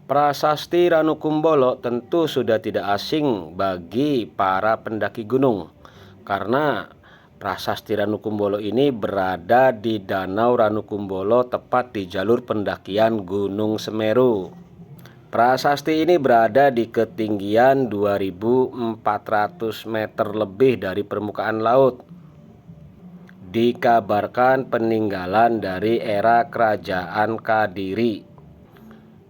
Prasasti Ranukumbolo tentu sudah tidak asing bagi para pendaki gunung, karena Prasasti Ranukumbolo ini berada di Danau Ranukumbolo, tepat di jalur pendakian Gunung Semeru. Prasasti ini berada di ketinggian 2.400 meter lebih dari permukaan laut. Dikabarkan peninggalan dari era Kerajaan Kadiri.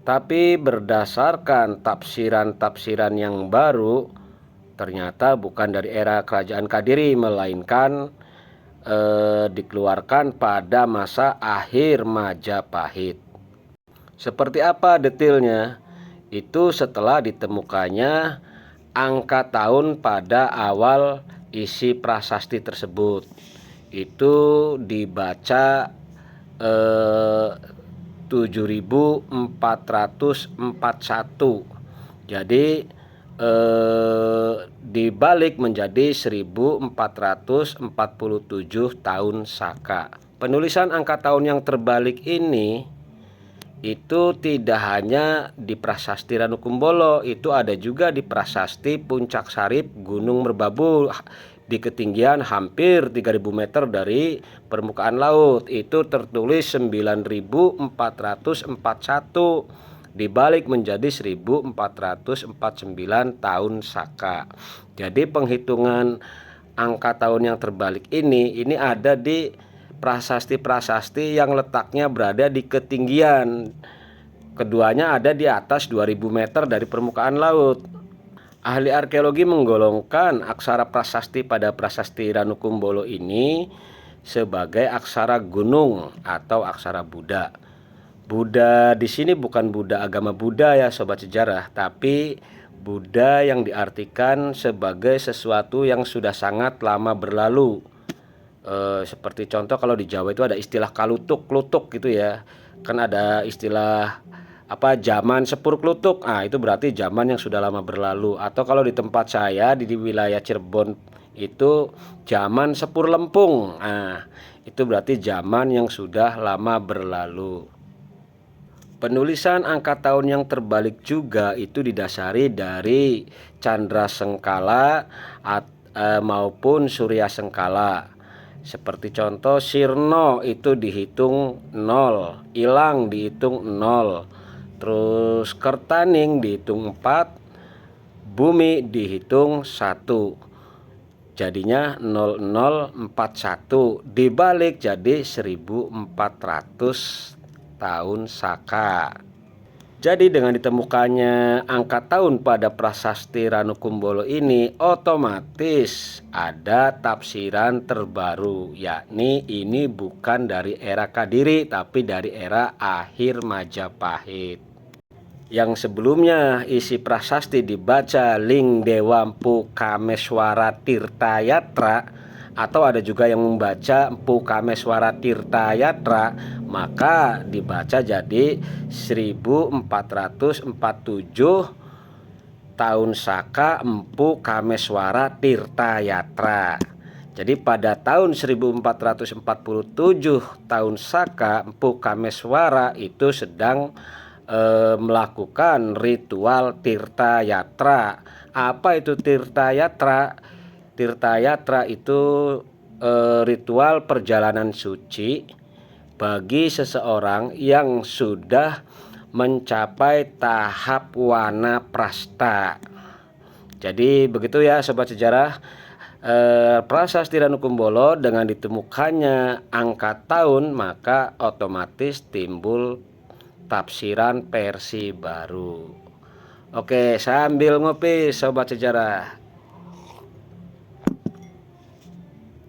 Tapi berdasarkan tafsiran-tafsiran yang baru, ternyata bukan dari era Kerajaan Kadiri, melainkan dikeluarkan pada masa akhir Majapahit. Seperti apa detailnya? Itu setelah ditemukannya angka tahun pada awal isi prasasti tersebut. Itu dibaca 7.441. Jadi dibalik menjadi 1.447 tahun Saka. Penulisan angka tahun yang terbalik ini itu tidak hanya di Prasasti Ranukumbolo, itu ada juga di Prasasti Puncak Sarip Gunung Merbabu di ketinggian hampir 3.000 meter dari permukaan laut. Itu tertulis 9.441, dibalik menjadi 1.449 tahun Saka. Jadi penghitungan angka tahun yang terbalik ini ada di prasasti-prasasti yang letaknya berada di ketinggian. Keduanya ada di atas 2.000 meter dari permukaan laut. Ahli arkeologi menggolongkan aksara prasasti pada Prasasti Ranukumbolo ini sebagai aksara gunung atau aksara Buddha. Buddha di sini bukan Buddha agama Buddha ya sobat sejarah, tapi Buddha yang diartikan sebagai sesuatu yang sudah sangat lama berlalu. Seperti contoh kalau di Jawa itu ada istilah kalutuk-klutuk gitu ya. Kan ada istilah zaman sepur klutuk. Itu berarti zaman yang sudah lama berlalu. Atau kalau di tempat saya di wilayah Cirebon itu zaman sepur lempung. Itu berarti zaman yang sudah lama berlalu. Penulisan angka tahun yang terbalik juga itu didasari dari Candra Sengkala maupun Surya Sengkala. Seperti contoh Sirno itu dihitung 0, Ilang dihitung 0, terus Kertaning dihitung 4, Bumi dihitung 1. Jadinya 0041, dibalik jadi 1.400 tahun Saka. Jadi dengan ditemukannya angka tahun pada Prasasti Ranukumbolo ini, otomatis ada tafsiran terbaru, yakni ini bukan dari era Kadiri tapi dari era akhir Majapahit. Yang sebelumnya isi prasasti dibaca Ling Dewampu Kameswara Tirtayatra, atau ada juga yang membaca Empu Kameswara Tirtayatra, maka dibaca jadi 1.447 tahun Saka Empu Kameswara Tirtayatra. Jadi pada tahun 1.447 tahun Saka, Empu Kameswara itu sedang melakukan ritual Tirtayatra. Apa itu Tirtayatra? Tirtayatra itu ritual perjalanan suci bagi seseorang yang sudah mencapai tahap wanaprastha. Jadi begitu ya sobat sejarah. Prasasti Ranukumbolo dengan ditemukannya angka tahun, maka otomatis timbul tafsiran versi baru. Oke, sambil ngopi sobat sejarah.